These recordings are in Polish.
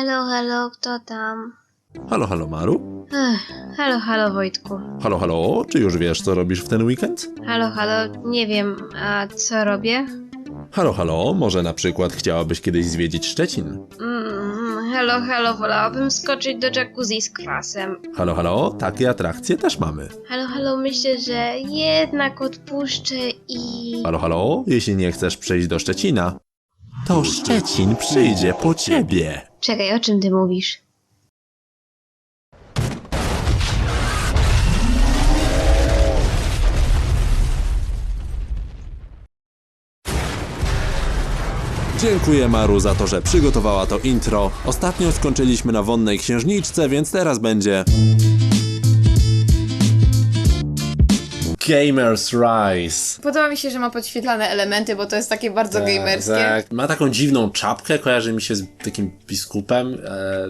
Halo, halo, kto tam? Halo, halo Maru? Halo, halo, Wojtku. Halo, halo, czy już wiesz, co robisz w ten weekend? Halo, halo, nie wiem, a co robię? Halo, halo, może na przykład chciałabyś kiedyś zwiedzić Szczecin? Halo, halo, wolałabym skoczyć do jacuzzi z kwasem. Halo, halo, takie atrakcje też mamy. Halo, halo, myślę, że jednak odpuszczę i... Halo, halo, jeśli nie chcesz przyjść do Szczecina, to Szczecin przyjdzie po ciebie. Czekaj, o czym ty mówisz? Dziękuję Maru za to, że przygotowała to intro. Ostatnio skończyliśmy na Wonnej Księżniczce, więc teraz będzie... Gamers Rise. Podoba mi się, że ma podświetlane elementy, bo to jest takie bardzo gamerskie. Tak. Ma taką dziwną czapkę, kojarzy mi się z takim biskupem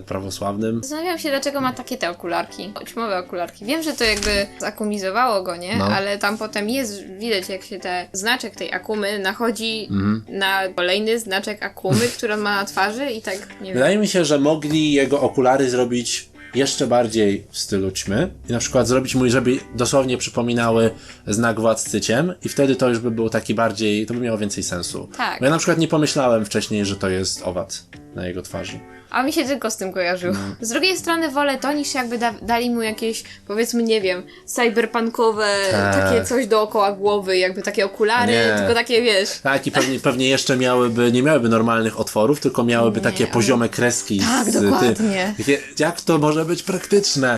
prawosławnym. Zastanawiam się, dlaczego ma takie te okularki. Ćmowe okularki. Wiem, że to jakby zakumizowało go, nie? No. Ale tam potem jest, widać jak się znaczek tej Akumy nachodzi na kolejny znaczek Akumy, który on ma na twarzy i tak, nie wiem. Wydaje mi się, że mogli jego okulary zrobić jeszcze bardziej w stylu ćmy i na przykład zrobić mu, żeby dosłownie przypominały znak Władcy Ciem i wtedy to już by był taki bardziej, to by miało więcej sensu. Tak. Bo ja na przykład nie pomyślałem wcześniej, że to jest owad na jego twarzy. A mi się tylko z tym kojarzyło. Z drugiej strony wolę to, niż jakby dali mu jakieś, powiedzmy, nie wiem, cyberpunkowe, takie coś dookoła głowy, jakby takie okulary, Nie. tylko takie, wiesz... Tak, i pewnie jeszcze nie miałyby normalnych otworów, tylko miałyby takie poziome kreski. Tak, dokładnie. Takie, jak to może być praktyczne?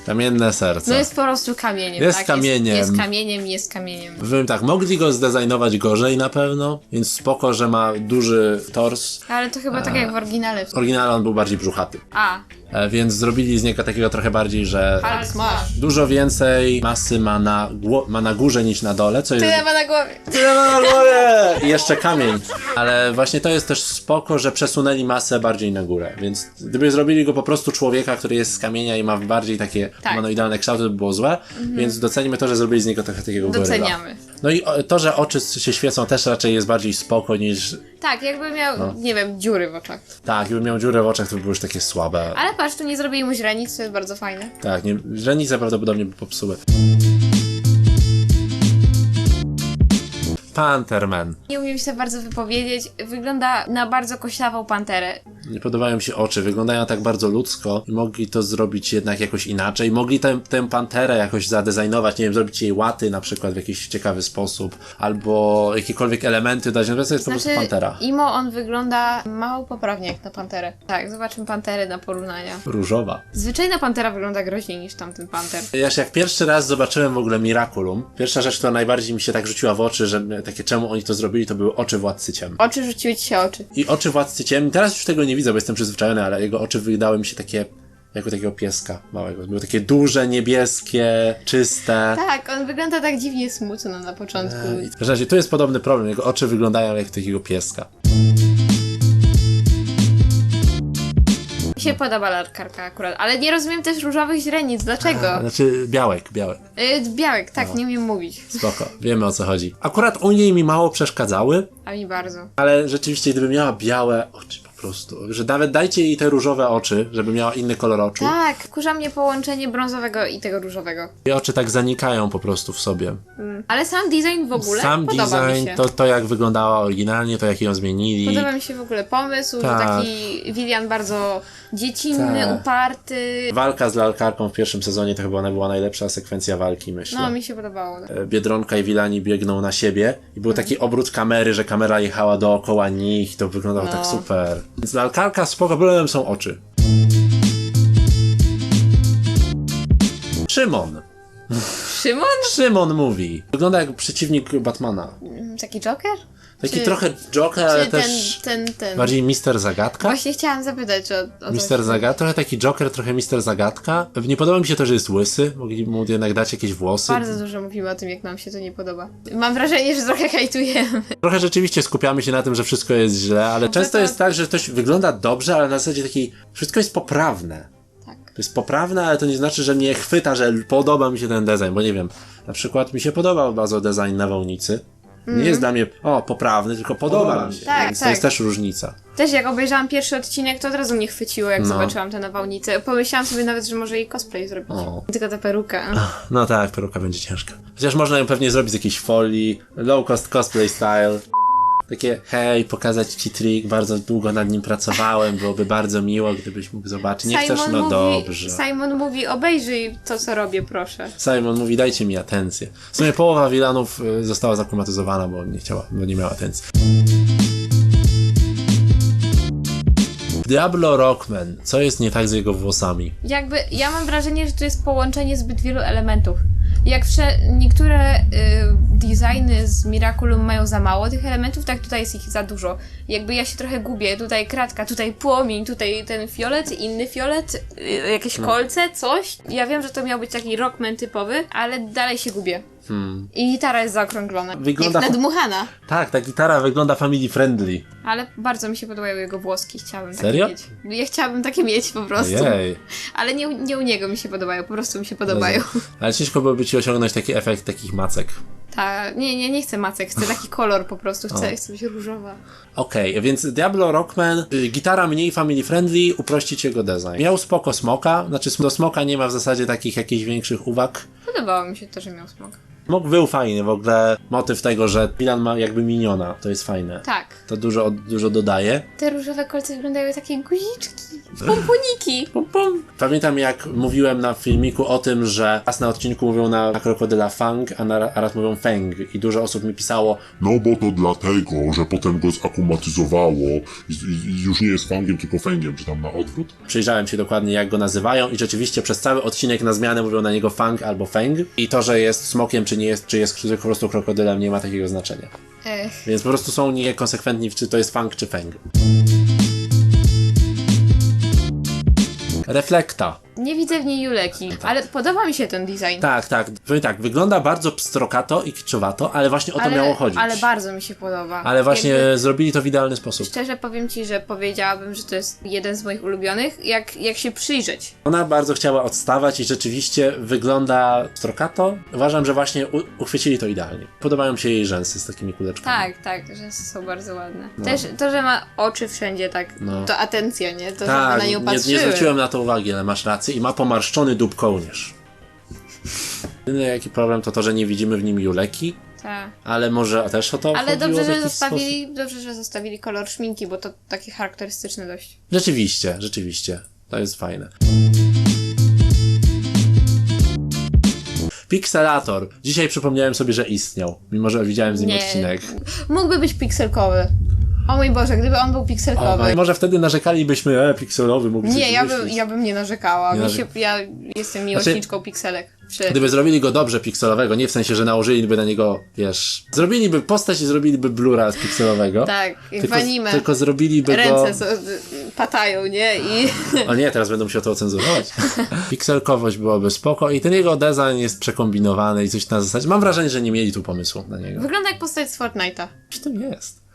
Kamienne serce. No jest po prostu kamieniem, Jest tak? kamieniem. Jest kamieniem. Powiem tak, mogli go zdezajnować gorzej na pewno, więc spoko, że ma duży tors. Ale to chyba tak jak w oryginale. W oryginale on był bardziej brzuchaty. Więc zrobili z niego takiego trochę bardziej, że Hulk smash. dużo więcej masy ma na górze niż na dole, co jest... Tyle ma na głowie. Tyle ma na głowie! I jeszcze kamień. Ale właśnie to jest też spoko, że przesunęli masę bardziej na górę, więc gdyby zrobili go po prostu człowieka, który jest z kamienia i ma bardziej takie humanoidalne kształty, to by było złe, więc docenimy to, że zrobili z niego trochę takiego goryla. Doceniamy. No i to, że oczy się świecą też raczej jest bardziej spoko niż... Tak, jakby miał, nie wiem, dziury w oczach. Tak, jakby miał dziurę w oczach, to by było już takie słabe. Ale patrz, tu nie zrobili mu źrenic, co jest bardzo fajne. Tak, źrenice prawdopodobnie by popsuły. Panterman. Nie umiem się bardzo wypowiedzieć. Wygląda na bardzo koślawą panterę. Nie podobają mi się oczy, wyglądają tak bardzo ludzko i mogli to zrobić jednak jakoś inaczej. Mogli tę panterę jakoś zadezajnować, nie wiem, zrobić jej łaty na przykład w jakiś ciekawy sposób, albo jakiekolwiek elementy dać, no to jest po prostu pantera. Imo on wygląda mało poprawnie jak na panterę. Tak, zobaczmy panterę na porównania. Różowa. Zwyczajna pantera wygląda groźniej niż tamten panter. Jak pierwszy raz zobaczyłem w ogóle Miraculum, pierwsza rzecz, która najbardziej mi się tak rzuciła w oczy, że takie czemu oni to zrobili, to były oczy Władcy Ciem. Oczy rzuciły ci się oczy. I oczy Władcy Ciem, teraz już tego nie widzę, bo jestem przyzwyczajony, ale jego oczy wydały mi się takie, jak u takiego pieska małego. Były takie duże, niebieskie, czyste. Tak, on wygląda tak dziwnie smutno na początku. W razie tu jest podobny problem, jego oczy wyglądają jak takiego pieska. Mi się podoba lalkarka akurat, ale nie rozumiem też różowych źrenic, dlaczego? Znaczy białek. Białek, tak, nie umiem mówić. Spoko, wiemy o co chodzi. Akurat u niej mi mało przeszkadzały, A mi bardzo. ale rzeczywiście gdyby miała białe oczy po prostu, że nawet dajcie jej te różowe oczy, żeby miała inny kolor oczu. Tak, wkurza mnie połączenie brązowego i tego różowego. I oczy tak zanikają po prostu w sobie. Ale sam design w ogóle Sam podoba mi design, się. to jak wyglądała oryginalnie, to jak ją zmienili. Podoba mi się w ogóle pomysł, Tak. że taki Vivian bardzo dziecinny, Tak. uparty. Walka z lalkarką w pierwszym sezonie to chyba ona była najlepsza sekwencja walki, myślę. No, mi się podobało. Biedronka i Wilani biegną na siebie i był taki obrót kamery, że kamera jechała dookoła nich i to wyglądało tak super. Więc lalkarka spoko, problemem są oczy. Szymon. Szymon? Szymon mówi. Wygląda jak przeciwnik Batmana. Taki Joker? Taki trochę Joker, ale Czy też ten. bardziej Mister Zagadka. Właśnie chciałam zapytać o Mister Zagadka, trochę taki Joker, trochę Mister Zagadka. Nie podoba mi się to, że jest łysy. Mogli mu jednak dać jakieś włosy. Bardzo dużo mówimy o tym, jak nam się to nie podoba. Mam wrażenie, że trochę hejtujemy. Trochę rzeczywiście skupiamy się na tym, że wszystko jest źle, ale często jest tak, że ktoś wygląda dobrze, ale na zasadzie takiej, wszystko jest poprawne. Tak. To jest poprawne, ale to nie znaczy, że mnie chwyta, że podoba mi się ten design, bo nie wiem, na przykład mi się podobał bardzo design nawałnicy, Nie jest dla mnie, poprawny, tylko podoba mi się. Tak, Więc to tak. jest też różnica. Też jak obejrzałam pierwszy odcinek, to od razu mnie chwyciło, jak No. zobaczyłam tę nawałnicę. Pomyślałam sobie nawet, że może jej cosplay zrobić. O. Tylko ta peruka. No tak, peruka będzie ciężka. Chociaż można ją pewnie zrobić z jakiejś folii, low cost cosplay style. Takie, hej, pokazać ci trik, bardzo długo nad nim pracowałem, byłoby bardzo miło, gdybyś mógł zobaczyć. Nie chcesz? No dobrze. Simon mówi, obejrzyj to, co robię, proszę. Simon mówi, dajcie mi atencję. W sumie połowa wilanów została zaklimatyzowana, bo nie miała atencji. Diablo Rockman. Co jest nie tak z jego włosami? Jakby, ja mam wrażenie, że to jest połączenie zbyt wielu elementów. Jak niektóre designy z Miraculum mają za mało tych elementów, tak tutaj jest ich za dużo. Jakby ja się trochę gubię. Tutaj kratka, tutaj płomień, tutaj ten fiolet, inny fiolet, jakieś kolce, coś. Ja wiem, że to miał być taki Rockman typowy, ale dalej się gubię. I gitara jest zaokrąglona. Wygląda Jak nadmuchana. Tak, ta gitara wygląda family friendly. Ale bardzo mi się podobają jego włoski, chciałabym Serio? takie mieć. Ja chciałabym takie mieć po prostu. Ojej. Ale nie u niego mi się podobają, po prostu mi się podobają. Ale ciężko byłoby ci osiągnąć taki efekt takich macek. Nie chcę macek, chcę taki kolor po prostu, chcę być różowa. Okej, więc Diablo Rockman, gitara mniej family friendly, uprościć jego design. Miał spoko smoka, znaczy do smoka nie ma w zasadzie takich jakichś większych uwag. Podobało mi się to, że miał smok. Smok był fajny, w ogóle motyw tego, że Milan ma jakby miniona, to jest fajne. Tak. To dużo dodaje. Te różowe kolce wyglądają jak takie guziczki, pomponiki. Pum, pum. Pamiętam jak mówiłem na filmiku o tym, że raz na odcinku mówią na krokodyla Fang, a raz mówią Feng i dużo osób mi pisało, No bo to dlatego, że potem go zakumatyzowało i już nie jest fangiem, tylko fęgiem, czy tam na odwrót. przyjrzałem się dokładnie jak go nazywają i rzeczywiście przez cały odcinek na zmianę mówią na niego Fang albo Feng i to, że jest smokiem czy jest po prostu krokodylem nie ma takiego znaczenia. Więc po prostu są niekonsekwentni czy to jest Fang czy Feng. Reflekta. Nie widzę w niej Juleki, ale podoba mi się ten design. Tak. Powiem tak, wygląda bardzo pstrokato i kiczowato, ale właśnie o to miało chodzić. Ale bardzo mi się podoba. Ale właśnie zrobili to w idealny sposób. Szczerze powiem ci, że powiedziałabym, że to jest jeden z moich ulubionych, jak się przyjrzeć. Ona bardzo chciała odstawać i rzeczywiście wygląda strokato. Uważam, że właśnie uchwycili to idealnie. Podobają mi się jej rzęsy z takimi kuleczkami. Tak, rzęsy są bardzo ładne. Też to, że ma oczy wszędzie, tak, to atencja, nie? To, że Tak, na nią patrzyły. nie zwróciłem na to uwagi, ale masz rację i ma pomarszczony dób kołnierz. Jedyny jaki problem to, że nie widzimy w nim Juleki, Tak. ale może też o to Ale chodziło dobrze, w jakiś sposób? dobrze, że zostawili kolor szminki, bo to taki charakterystyczny dość. Rzeczywiście. To jest fajne. Pixelator. Dzisiaj przypomniałem sobie, że istniał, mimo że widziałem z nim odcinek. Mógłby być pikselkowy. O mój Boże, gdyby on był pikselkowy. Może wtedy narzekalibyśmy, pikselowy mógł Nie, coś wymyślić. ja bym nie narzekała. Ja jestem miłośniczką pikselek. Gdyby zrobili go dobrze pikselowego, nie w sensie, że nałożyliby na niego, zrobiliby postać i zrobiliby blura z pikselowego. Tak, jak w anime. Tylko zrobiliby Ręce patają, nie? O nie, teraz będą musiał to ocenzurować. Pikselkowość byłaby spoko i ten jego design jest przekombinowany i coś na zasadzie. Mam wrażenie, że nie mieli tu pomysłu na niego. Wygląda jak postać z Fortnite'a. Czy to jest?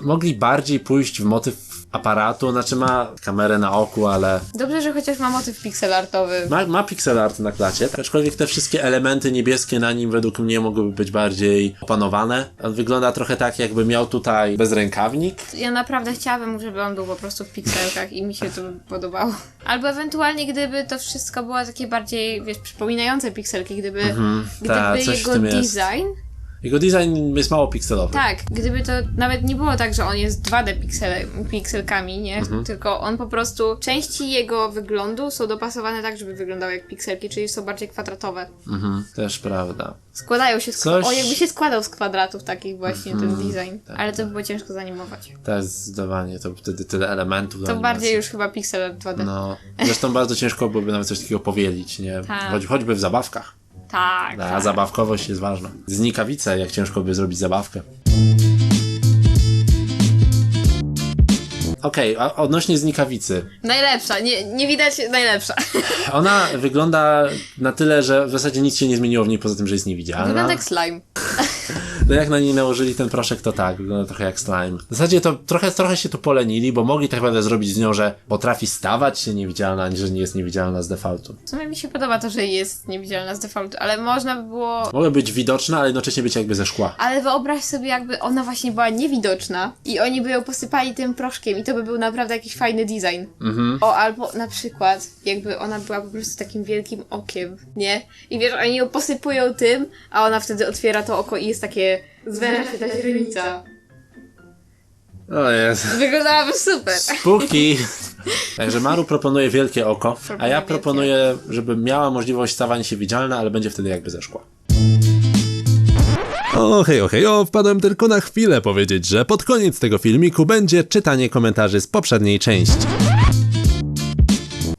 Mogli bardziej pójść w motyw aparatu, znaczy ma kamerę na oku, ale Dobrze, że chociaż ma motyw pixelartowy. ma pixel art na klacie, aczkolwiek te wszystkie elementy niebieskie na nim według mnie mogłyby być bardziej opanowane. On wygląda trochę tak, jakby miał tutaj bezrękawnik. Ja naprawdę chciałabym, żeby on był po prostu w pikselkach i mi się to podobało. Albo ewentualnie, gdyby to wszystko było takie bardziej, przypominające pikselki, gdyby coś w jego tym jest. design... Jego design jest mało pikselowy. Tak, gdyby to nawet nie było tak, że on jest 2D pikselkami, nie? Tylko on po prostu, części jego wyglądu są dopasowane tak, żeby wyglądały jak pikselki, czyli są bardziej kwadratowe. Też prawda. Składają się Coś- jakby się składał z kwadratów takich właśnie ten design. Ale to by było ciężko zanimować. To jest zdecydowanie, to wtedy tyle elementów do To animacji. bardziej już chyba piksel art 2D. No, zresztą bardzo ciężko byłoby nawet coś takiego powielić, nie? Tak. Choćby w zabawkach. Tak, A tak. zabawkowość jest ważna. Znikawice, jak ciężko by zrobić zabawkę. Okej, a odnośnie znikawicy. Najlepsza, nie widać najlepsza. Ona wygląda na tyle, że w zasadzie nic się nie zmieniło w niej poza tym, że jest niewidzialna. Wygląda jak slime. No jak na niej nałożyli ten proszek, to tak, wygląda trochę jak slime. W zasadzie to trochę się tu polenili, bo mogli tak naprawdę zrobić z nią, że potrafi stawać się niewidzialna, niż że nie jest niewidzialna z defaultu. W sumie mi się podoba to, że jest niewidzialna z defaultu, ale można by było... Mogła być widoczna, ale jednocześnie być jakby ze szkła. Ale wyobraź sobie, jakby ona właśnie była niewidoczna i oni by ją posypali tym proszkiem i to by był naprawdę jakiś fajny design. O, albo na przykład, jakby ona była po prostu takim wielkim okiem, nie? I wiesz, oni ją posypują tym, a ona wtedy otwiera to oko i jest takie... Zwęża się ta źrenica. O Jezu. Wyglądałaby super. Spooky. Także Maru proponuje wielkie oko, a ja proponuję, żeby miała możliwość stawania się widzialna, ale będzie wtedy jakby ze szkła. Okej, wpadłem tylko na chwilę powiedzieć, że pod koniec tego filmiku będzie czytanie komentarzy z poprzedniej części.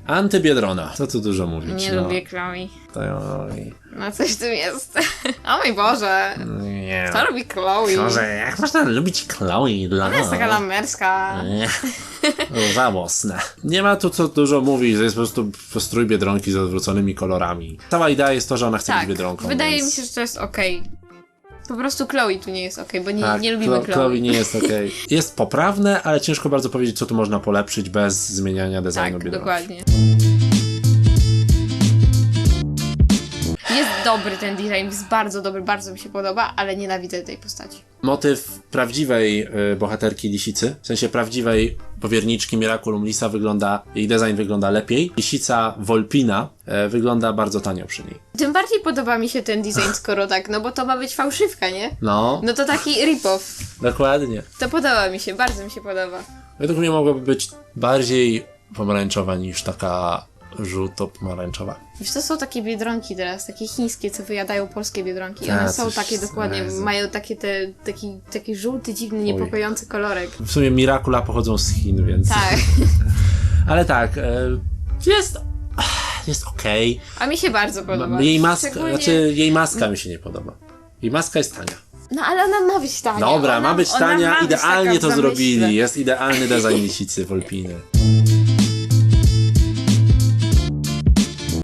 Antybiedrona. Co tu dużo mówić? Nie lubię Chloe. Oj. No coś w tym jest. O mój Boże. Nie. Kto lubi Chloe? Może jak można lubić Chloe dla Ona jest taka lamerska. Nie. Za mocne. Nie ma tu co dużo mówić, to jest po prostu strój Biedronki z odwróconymi kolorami. Cała idea jest to, że ona chce Tak, być Biedronką. wydaje więc... mi się, że to jest okej. Po prostu Chloe tu nie jest okej, bo Tak, nie lubimy Chloe. Chloe nie jest okej. Jest poprawne, ale ciężko bardzo powiedzieć, co tu można polepszyć bez zmieniania designu Tak, Biedronki. dokładnie. Jest dobry ten design, jest bardzo dobry, bardzo mi się podoba, ale nienawidzę tej postaci. Motyw prawdziwej bohaterki Lisicy, w sensie prawdziwej powierniczki Miraculum Lisa jej design wygląda lepiej. Lisica Volpina wygląda bardzo tanio przy niej. Tym bardziej podoba mi się ten design, skoro tak, no bo to ma być fałszywka, nie? No, No to taki rip-off. dokładnie. To podoba mi się, bardzo mi się podoba. Według mnie mogłaby być bardziej pomarańczowa niż taka żółto-pomarańczowa. Wiesz, to są takie biedronki teraz, takie chińskie, co wyjadają polskie biedronki. I one Tak, są coś takie dokładnie, Jezu. mają taki żółty, dziwny, niepokojący kolorek. W sumie Miracula pochodzą z Chin, więc... Tak. Ale tak, jest okej. A mi się bardzo podoba. Jej maska, Szczególnie- jej maska mi się nie podoba. Jej maska jest tania. No ale ona ma być tania. Dobra, ona, ma być ona tania, ma być idealnie taka to w zamyśle. zrobili. Jest idealny design Lisicy Volpiny.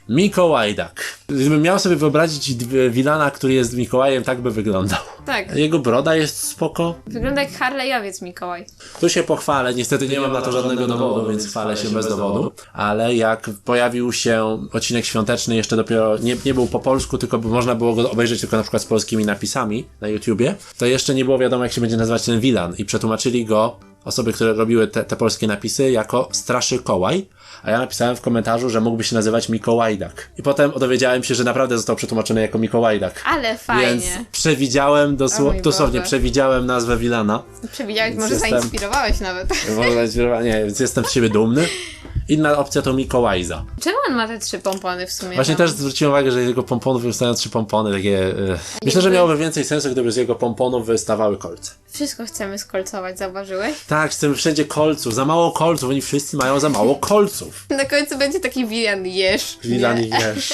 Mikołajdak. Gdybym miał sobie wyobrazić wilana, który jest Mikołajem, tak by wyglądał. Tak. Jego broda jest spoko. Wygląda jak Harley'owiec Mikołaj. Tu się pochwalę, niestety nie mam na to żadnego dowodu, więc chwalę się bez dowodu. Ale jak pojawił się odcinek świąteczny, jeszcze dopiero nie był po polsku, tylko można było go obejrzeć tylko na przykład z polskimi napisami na YouTubie, to jeszcze nie było wiadomo, jak się będzie nazywać ten wilan i przetłumaczyli go osoby, które robiły te polskie napisy jako Straszykołaj, a ja napisałem w komentarzu, że mógłby się nazywać Mikołajdak. I potem dowiedziałem się, że naprawdę został przetłumaczony jako Mikołajdak. Ale fajnie. Więc przewidziałem, O mój dosłownie Boże. przewidziałem nazwę wilana. Przewidziałeś, Więc może jestem- zainspirowałeś nawet. Nie, więc jestem z siebie dumny. Inna opcja to Mikołajza. Czemu on ma te 3 pompony w sumie? Właśnie tam? też zwróciłem uwagę, że z jego pomponów wystają 3 pompony, takie... Myślę, że miałoby więcej sensu, gdyby z jego pomponów wystawały kolce. Wszystko chcemy skolcować, zauważyłeś? Tak, chcemy wszędzie kolców, za mało kolców, oni wszyscy mają za mało kolców. Na końcu będzie taki wilan jesz. Wilan Nie. i wiesz.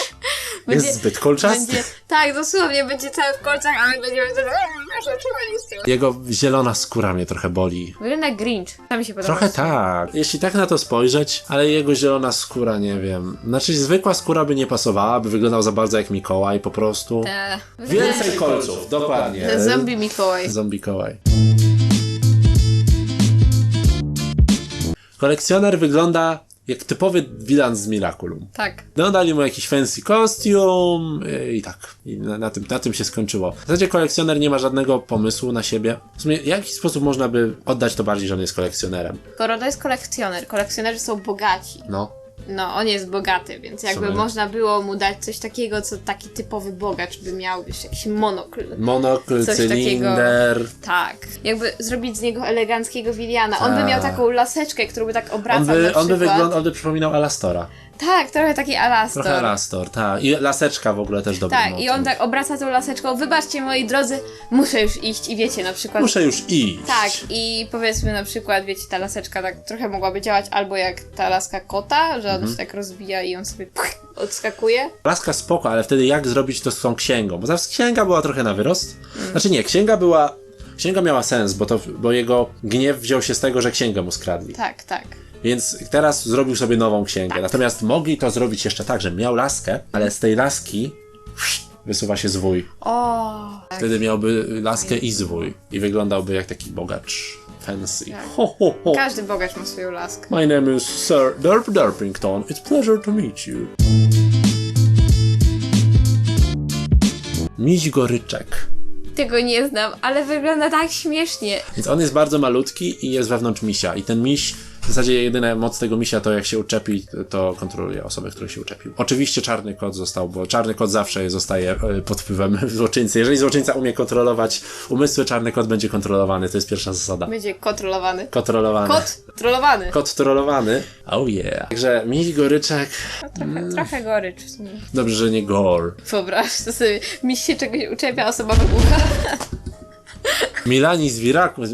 Będzie- Jest zbyt kolczasty. Będzie, tak, dosłownie, będzie cały w kolcach, a my będziemy wtedy... Jego zielona skóra mnie trochę boli. Wygląda jak Grinch. To mi się podoba. Trochę tak. Jeśli tak na to spojrzeć, ale jego zielona skóra, nie wiem. Znaczy zwykła skóra by nie pasowała, by wyglądał za bardzo jak Mikołaj po prostu. Więcej kolców, dokładnie. Zombie Mikołaj. Zombie Kołaj. Kolekcjoner wygląda jak typowy wilan z Miraculum. Tak. No, dali mu jakiś fancy kostium i tak. I na tym się skończyło. W zasadzie kolekcjoner nie ma żadnego pomysłu na siebie. W sumie w jaki sposób można by oddać to bardziej, że on jest kolekcjonerem? Skoro to jest kolekcjoner, kolekcjonerzy są bogaci. No, on jest bogaty, więc jakby sumie. można było mu dać coś takiego, co taki typowy bogacz by miał, wiesz, jakiś monokl. Monokl, Coś cylinder. Tak. Jakby zrobić z niego eleganckiego Wiliana. On by miał taką laseczkę, którą by tak obracał On by przypominał Alastora. Tak, trochę taki Alastor. Trochę Alastor, tak. I laseczka w ogóle też dobry Tak, motyw. i on tak obraca tą laseczką. Wybaczcie, moi drodzy, muszę już iść i wiecie, na przykład... Muszę już iść. Tak, i powiedzmy na przykład, wiecie, ta laseczka tak trochę mogłaby działać albo jak ta laska kota, że on się tak rozbija i on sobie odskakuje. Laska spoko, ale wtedy jak zrobić to z tą księgą? Bo zawsze księga była trochę na wyrost. Znaczy nie, księga była księga miała sens, bo jego gniew wziął się z tego, że księgę mu skradli. Tak, tak. Więc teraz zrobił sobie nową księgę. Natomiast mogli to zrobić jeszcze tak, że miał laskę, ale z tej laski wysuwa się zwój. O. Wtedy miałby laskę i zwój. I wyglądałby jak taki bogacz. Fancy. Tak. Ho, ho, ho. Każdy bogacz ma swoją laskę. My name is Sir Derp Derpington. It's pleasure to meet you. Miś Goryczek. Tego nie znam, ale wygląda tak śmiesznie. Więc on jest bardzo malutki i jest wewnątrz misia. I ten miś, w zasadzie jedyna moc tego misia to jak się uczepi, to kontroluje osobę, która się uczepił. Oczywiście czarny kot został, bo czarny kot zawsze zostaje pod wpływem złoczyńcy. Jeżeli złoczyńca umie kontrolować umysły, czarny kot będzie kontrolowany. To jest pierwsza zasada. Będzie kontrolowany. Kontrolowany. Kot trollowany. Kot trollowany. Oh yeah. Także miś Goryczek. Trochę gorycz w sumie. Dobrze, że nie gore. Wyobraź sobie, miś się czegoś uczepia, osoba wybucha. Milanis Viraculum,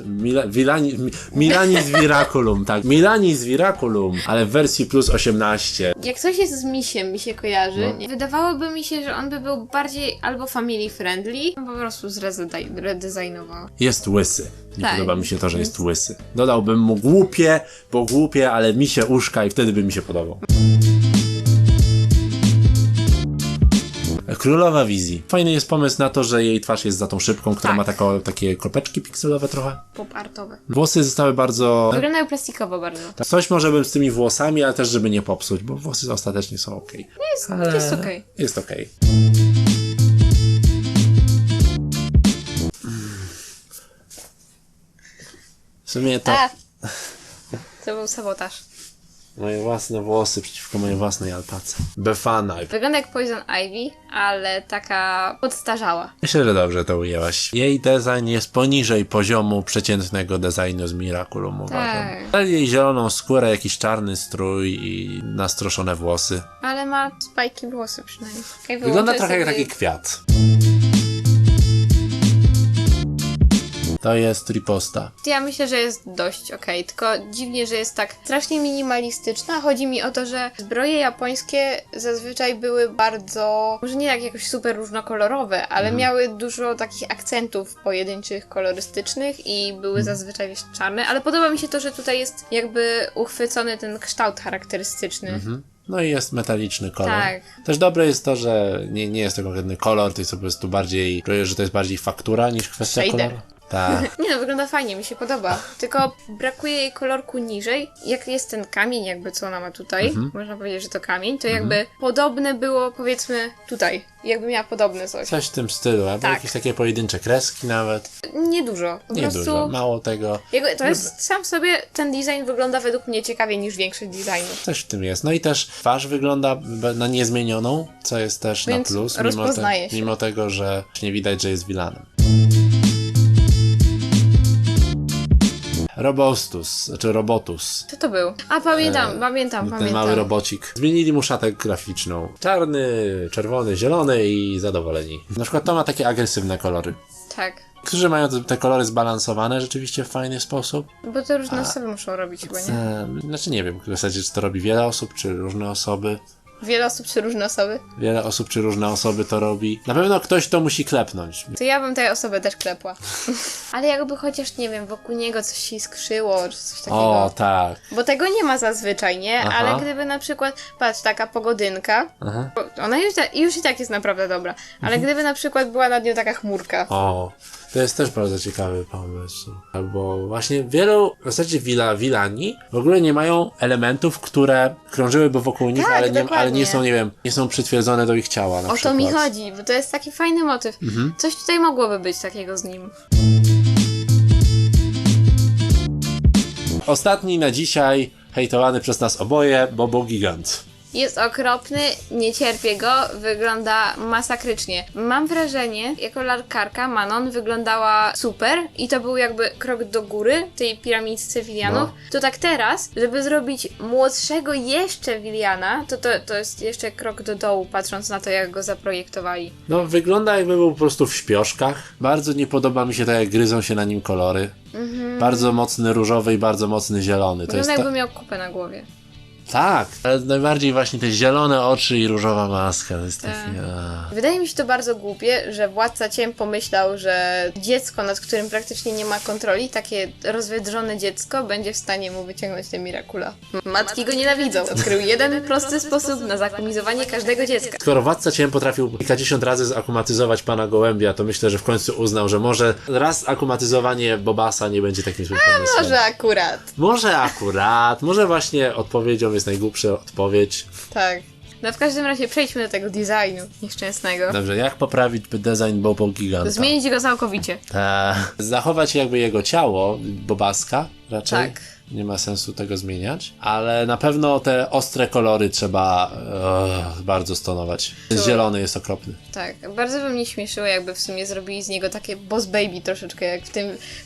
tak. Milanis Viraculum, ale w wersji plus 18. Jak coś jest z misiem, mi się kojarzy, No. wydawałoby mi się, że on by był bardziej albo family friendly, po prostu zredesignował. Jest łysy. Nie Tak. podoba mi się to, że jest łysy. Dodałbym mu głupie, ale misie uszka i wtedy by mi się podobał. Królowa Wizji. Fajny jest pomysł na to, że jej twarz jest za tą szybką, która Tak. ma takie kropeczki pikselowe trochę. Pop-artowe. Włosy zostały bardzo... Wyglądają plastikowo bardzo. Coś może bym z tymi włosami, ale też żeby nie popsuć, bo włosy ostatecznie są okej. Jest okej. Jest okej. W sumie to To był sabotaż. moje własne włosy przeciwko mojej własnej alpace. Befana. Wygląda jak Poison Ivy, ale taka podstarzała. Myślę, że dobrze to ujęłaś. Jej design jest poniżej poziomu przeciętnego designu z Miraculum, uważam. Dali jej zieloną skórę, jakiś czarny strój i nastroszone włosy. Ale ma spajki włosy przynajmniej. Wygląda trochę jak taki kwiat. To jest riposta. Ja myślę, że jest dość okej, tylko dziwnie, że jest tak strasznie minimalistyczna. Chodzi mi o to, że zbroje japońskie zazwyczaj były bardzo, może nie tak jakoś super różnokolorowe, ale miały dużo takich akcentów pojedynczych, kolorystycznych i były zazwyczaj wiesz, czarne, ale podoba mi się to, że tutaj jest jakby uchwycony ten kształt charakterystyczny. No i jest metaliczny kolor. Tak. Też dobre jest to, że nie jest to konkretny kolor, to jest po prostu bardziej, czuję, że to jest bardziej faktura niż kwestia Shader. koloru. Tak. Nie no, wygląda fajnie, mi się podoba. Tylko brakuje jej kolorku niżej. Jak jest ten kamień jakby, co ona ma tutaj, można powiedzieć, że to kamień, to jakby podobne było, powiedzmy, tutaj. Jakby miała podobne coś. Coś w tym stylu, albo Tak. jakieś takie pojedyncze kreski nawet. Niedużo. Po Nie prostu dużo, mało tego. jakby to jest sam w sobie, ten design wygląda według mnie ciekawiej niż większość designów. Coś w tym jest. No i też twarz wygląda na niezmienioną, co jest też Więc na plus, rozpoznaje się. mimo tego, że nie widać, że jest vilanem. Robostus, czy Robotus. Co to był? A, pamiętam. Ten mały robocik. Zmienili mu szatę graficzną. Czarny, czerwony, zielony i zadowoleni. Na przykład to ma takie agresywne kolory. Tak. Którzy mają te kolory zbalansowane rzeczywiście w fajny sposób. Bo to różne osoby muszą robić chyba, nie? Znaczy nie wiem, w zasadzie czy to robi wiele osób, czy różne osoby. Wiele osób czy różne osoby? Wiele osób, czy różne osoby to robi. Na pewno ktoś to musi klepnąć. To ja bym tej osobę też klepła. Ale jakby chociaż, nie wiem, wokół niego coś się skrzyło, czy coś takiego. O, tak. Bo tego nie ma zazwyczaj, nie? Aha. Ale gdyby na przykład, patrz, taka pogodynka, Aha. ona już i tak jest naprawdę dobra, ale gdyby na przykład była nad nią taka chmurka. O, to jest też bardzo ciekawy pomysł. Albo właśnie w zasadzie wilani w ogóle nie mają elementów, które krążyłyby wokół nich, Tak, ale nie dokładnie. są, nie wiem, nie są przytwierdzone do ich ciała na O to przykład. mi chodzi, bo to jest taki fajny motyw. Coś tutaj mogłoby być takiego z nim. Ostatni na dzisiaj, hejtowany przez nas oboje, Bobo Gigant. Jest okropny, nie cierpię go, wygląda masakrycznie. Mam wrażenie, jako lalkarka Manon wyglądała super i to był jakby krok do góry tej piramidce Wilianów. No. To tak teraz, żeby zrobić młodszego jeszcze Wiliana, to jest jeszcze krok do dołu, patrząc na to, jak go zaprojektowali. No, wygląda jakby był po prostu w śpioszkach. Bardzo nie podoba mi się to, jak gryzą się na nim kolory. Bardzo mocny różowy i bardzo mocny zielony. To jest Wygląda jakby miał kupę na głowie. Tak, ale najbardziej właśnie te zielone oczy i różowa maska. To jest takie... Wydaje mi się to bardzo głupie, że Władca Ciem pomyślał, że dziecko, nad którym praktycznie nie ma kontroli, takie rozwydrzone dziecko, będzie w stanie mu wyciągnąć te Miracula. Matki go nienawidzą. Odkrył jeden prosty sposób na zakumizowanie każdego dziecka. Skoro Władca Ciem potrafił kilkadziesiąt razy zakumatyzować pana Gołębia, to myślę, że w końcu uznał, że może raz akumatyzowanie Bobasa nie będzie takim złym pomysłem. Może akurat. Może właśnie odpowiedzią jest najgłupsza odpowiedź. Tak. No w każdym razie przejdźmy do tego designu nieszczęsnego. Dobrze, jak poprawić design Bobo Giganta? Zmienić go całkowicie. Zachować jakby jego ciało, Bobaska raczej. Tak. Nie ma sensu tego zmieniać, ale na pewno te ostre kolory trzeba bardzo stonować. Zielony jest okropny. Tak, bardzo by mnie śmieszyło, jakby w sumie zrobili z niego takie boss baby troszeczkę, jak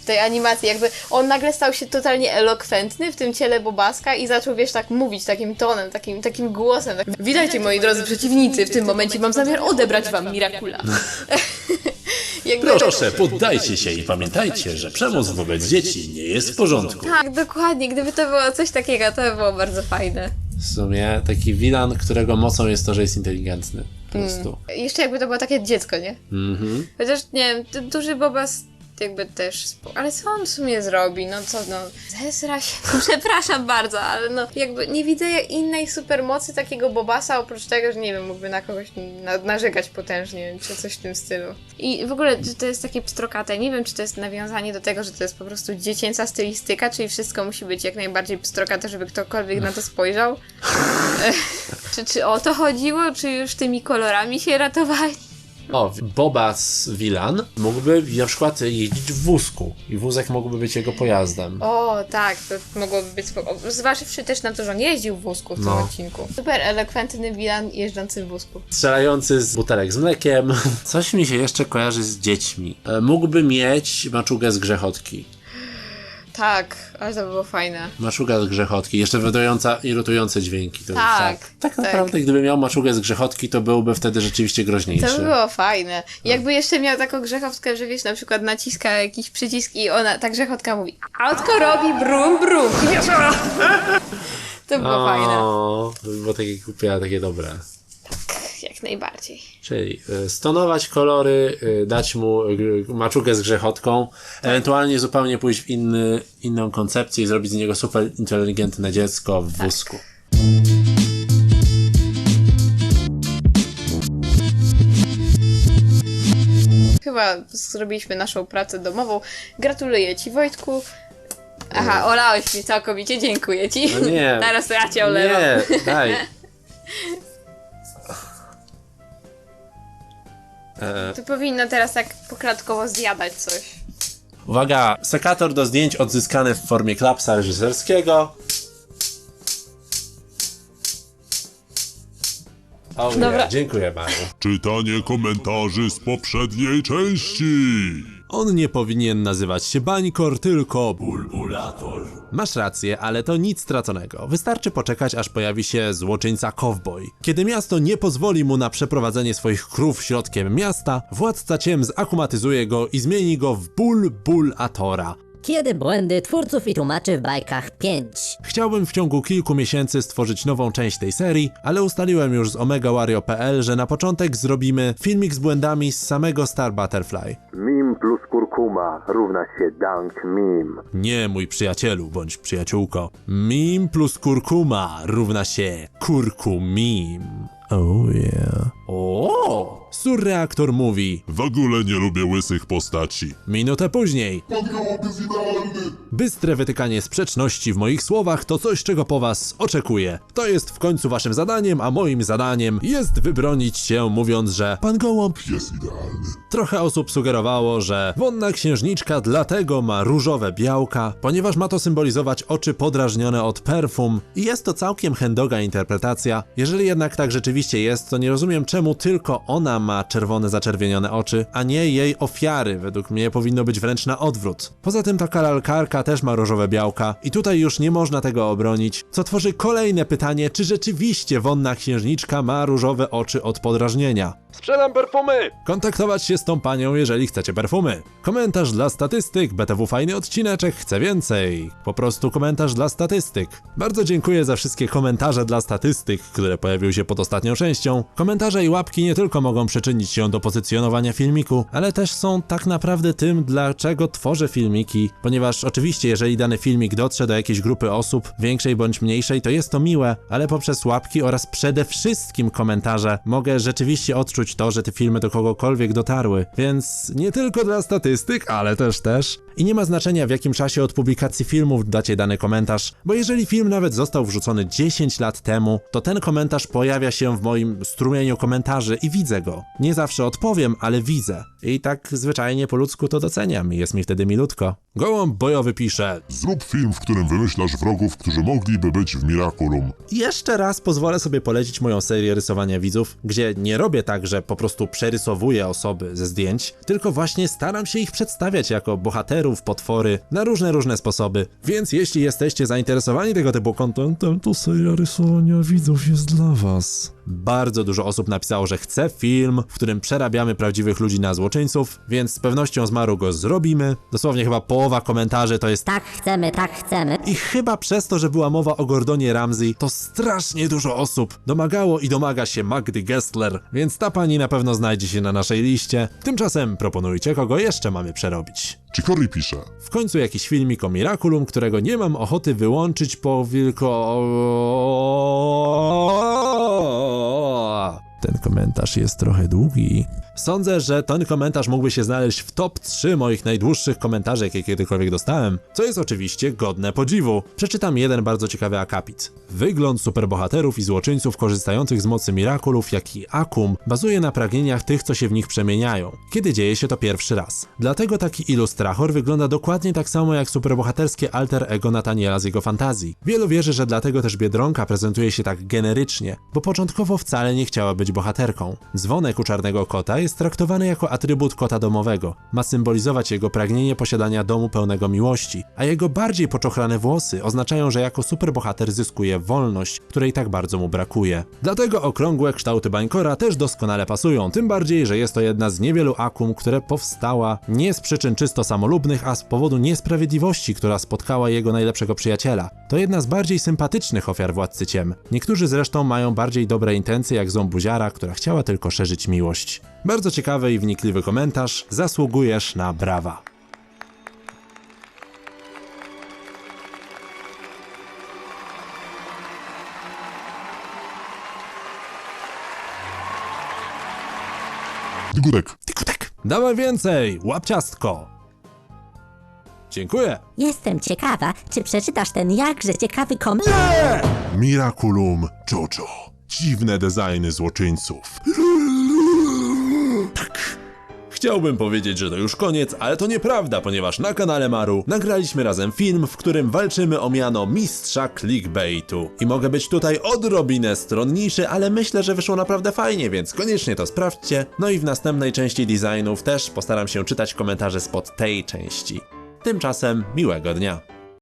w tej animacji, jakby on nagle stał się totalnie elokwentny w tym ciele Bobaska i zaczął, wiesz, tak mówić takim tonem, takim głosem. Tak. Witajcie, moi drodzy przeciwnicy, w tym momencie mam zamiar odebrać wam Miracula. Proszę, poddajcie się i pamiętajcie, że przemoc wobec dzieci nie jest w porządku. Tak, dokładnie, gdyby to było coś takiego, to by było bardzo fajne. W sumie taki wilan, którego mocą jest to, że jest inteligentny. Po prostu. Jeszcze jakby to było takie dziecko, nie? Mhm. Chociaż, nie wiem, duży Bobas jakby też ale co on w sumie zrobi? No co, no zesra się, przepraszam bardzo, ale no jakby nie widzę innej supermocy takiego Bobasa, oprócz tego, że nie wiem, mógłby na kogoś narzekać potężnie, czy coś w tym stylu. I w ogóle to jest takie pstrokate, nie wiem, czy to jest nawiązanie do tego, że to jest po prostu dziecięca stylistyka, czyli wszystko musi być jak najbardziej pstrokate, żeby ktokolwiek na to spojrzał. Czy o to chodziło, czy już tymi kolorami się ratowali? O, Bobas Wilan mógłby na przykład jeździć w wózku i wózek mógłby być jego pojazdem. O, tak, to mogłoby być spoko. Zważywszy też na to, że on jeździł w wózku w tym odcinku. Super elokwentny Wilan jeżdżący w wózku. Strzelający z butelek z mlekiem. Coś mi się jeszcze kojarzy z dziećmi. Mógłby mieć maczugę z grzechotki. Tak, ale to było fajne. Maczuga z grzechotki, jeszcze wydająca irytujące dźwięki. To tak, tak naprawdę, gdyby miał maczugę z grzechotki, to byłby wtedy rzeczywiście groźniejszy. To by było fajne. Jakby jeszcze miał taką grzechotkę, że wiesz, na przykład naciska jakiś przycisk i ona, ta grzechotka mówi autko robi brum brum. To było fajne. To by było takie głupie, a takie dobre. Jak najbardziej. Czyli stonować kolory, dać mu maczugę z grzechotką, ewentualnie zupełnie pójść w inną koncepcję i zrobić z niego super inteligentne dziecko w wózku. Chyba zrobiliśmy naszą pracę domową. Gratuluję Ci, Wojtku. Aha, olałeś mnie całkowicie, dziękuję Ci. No nie. Teraz to ja Cię olewam. Nie, daj. To powinno teraz tak poklatkowo zjadać coś. Uwaga, sekator do zdjęć odzyskany w formie klapsa reżyserskiego. Dobra. Dziękuję bardzo. Czytanie komentarzy z poprzedniej części. On nie powinien nazywać się Bańkor, tylko Bulbulator. Masz rację, ale to nic straconego. Wystarczy poczekać, aż pojawi się złoczyńca Cowboy. Kiedy miasto nie pozwoli mu na przeprowadzenie swoich krów środkiem miasta, Władca Ciem zakumatyzuje go i zmieni go w Bulbulatora. Kiedy błędy twórców i tłumaczy w bajkach 5. Chciałbym w ciągu kilku miesięcy stworzyć nową część tej serii, ale ustaliłem już z OmegaWario.pl, że na początek zrobimy filmik z błędami z samego Star Butterfly. Mim plus kurkuma równa się dunk mim. Nie, mój przyjacielu bądź przyjaciółko. Mim plus kurkuma równa się kurkumim. Oh yeah. O! Surreaktor mówi. W ogóle nie lubię łysych postaci. Minutę później. Bystre wytykanie sprzeczności w moich słowach to coś, czego po was oczekuję. To jest w końcu waszym zadaniem, a moim zadaniem jest wybronić się, mówiąc, że pan Gołąb Jest idealny. Trochę osób sugerowało, że wonna księżniczka dlatego ma różowe białka, ponieważ ma to symbolizować oczy podrażnione od perfum i jest to całkiem hendoga interpretacja. Jeżeli jednak tak rzeczywiście jest, to nie rozumiem, czemu tylko ona ma czerwone zaczerwienione oczy, a nie jej ofiary. Według mnie powinno być wręcz na odwrót. Poza tym taka lalkarka też ma różowe białka i tutaj już nie można tego obronić, co tworzy kolejne pytanie, czy rzeczywiście wonna księżniczka ma różowe oczy od podrażnienia. Sprzedam perfumy! Kontaktować się z tą panią, jeżeli chcecie perfumy. Komentarz dla statystyk, BTW fajny odcineczek, chcę więcej. Po prostu komentarz dla statystyk. Bardzo dziękuję za wszystkie komentarze dla statystyk, które pojawiły się pod ostatnią częścią. Komentarze i łapki nie tylko mogą przyczynić się do pozycjonowania filmiku, ale też są tak naprawdę tym, dlaczego tworzę filmiki, ponieważ oczywiście jeżeli dany filmik dotrze do jakiejś grupy osób, większej bądź mniejszej, to jest to miłe, ale poprzez łapki oraz przede wszystkim komentarze mogę rzeczywiście odczuć to, że te filmy do kogokolwiek dotarły, więc nie tylko dla statystyk, ale też. I nie ma znaczenia w jakim czasie od publikacji filmów dacie dany komentarz, bo jeżeli film nawet został wrzucony 10 lat temu, to ten komentarz pojawia się w moim strumieniu komentarzy i widzę go. Nie zawsze odpowiem, ale widzę. I tak zwyczajnie po ludzku to doceniam i jest mi wtedy milutko. Gołąb bojowy pisze: Zrób film, w którym wymyślasz wrogów, którzy mogliby być w Miraculum. Jeszcze raz pozwolę sobie polecić moją serię rysowania widzów, gdzie nie robię tak, że po prostu przerysowuję osoby ze zdjęć, tylko właśnie staram się ich przedstawiać jako bohaterów, potwory, na różne sposoby. Więc jeśli jesteście zainteresowani tego typu contentem, to seria rysowania widzów jest dla was. Bardzo dużo osób napisało, że chce film, w którym przerabiamy prawdziwych ludzi na złoczyńców, więc z pewnością z Maru go zrobimy. Dosłownie chyba połowa komentarzy to jest Tak chcemy, tak chcemy. i chyba przez to, że była mowa o Gordonie Ramsay, to strasznie dużo osób domagało i domaga się Magdy Gessler, więc ta pani na pewno znajdzie się na naszej liście. Tymczasem proponujcie, kogo jeszcze mamy przerobić. Chicory pisze: W końcu jakiś filmik o Miraculum, którego nie mam ochoty wyłączyć po Ten komentarz jest trochę długi. Sądzę, że ten komentarz mógłby się znaleźć w top 3 moich najdłuższych komentarzy, jakie kiedykolwiek dostałem, co jest oczywiście godne podziwu. Przeczytam jeden bardzo ciekawy akapit. Wygląd superbohaterów i złoczyńców korzystających z mocy Miraculów, jak i Akum, bazuje na pragnieniach tych, co się w nich przemieniają, kiedy dzieje się to pierwszy raz. Dlatego taki Illustrator wygląda dokładnie tak samo jak superbohaterskie alter ego Nathaniela z jego fantazji. Wielu wierzy, że dlatego też Biedronka prezentuje się tak generycznie, bo początkowo wcale nie chciała być bohaterką. Dzwonek u czarnego kota jest traktowany jako atrybut kota domowego. Ma symbolizować jego pragnienie posiadania domu pełnego miłości, a jego bardziej poczochrane włosy oznaczają, że jako superbohater zyskuje wolność, której tak bardzo mu brakuje. Dlatego okrągłe kształty Bańkora też doskonale pasują, tym bardziej, że jest to jedna z niewielu Akum, które powstała nie z przyczyn czysto samolubnych, a z powodu niesprawiedliwości, która spotkała jego najlepszego przyjaciela. To jedna z bardziej sympatycznych ofiar Władcy Ciem. Niektórzy zresztą mają bardziej dobre intencje jak Zombuziara, która chciała tylko szerzyć miłość. Bardzo ciekawy i wnikliwy komentarz, zasługujesz na brawa. Dygutek. Dawaj więcej, łap ciastko. Dziękuję. Jestem ciekawa, czy przeczytasz ten jakże ciekawy komentarz. Miraculum Jojo. Dziwne designy złoczyńców. Chciałbym powiedzieć, że to już koniec, ale to nieprawda, ponieważ na kanale Maru nagraliśmy razem film, w którym walczymy o miano mistrza clickbaitu. I mogę być tutaj odrobinę stronniejszy, ale myślę, że wyszło naprawdę fajnie, więc koniecznie to sprawdźcie. No i w następnej części designów też postaram się czytać komentarze spod tej części. Tymczasem miłego dnia.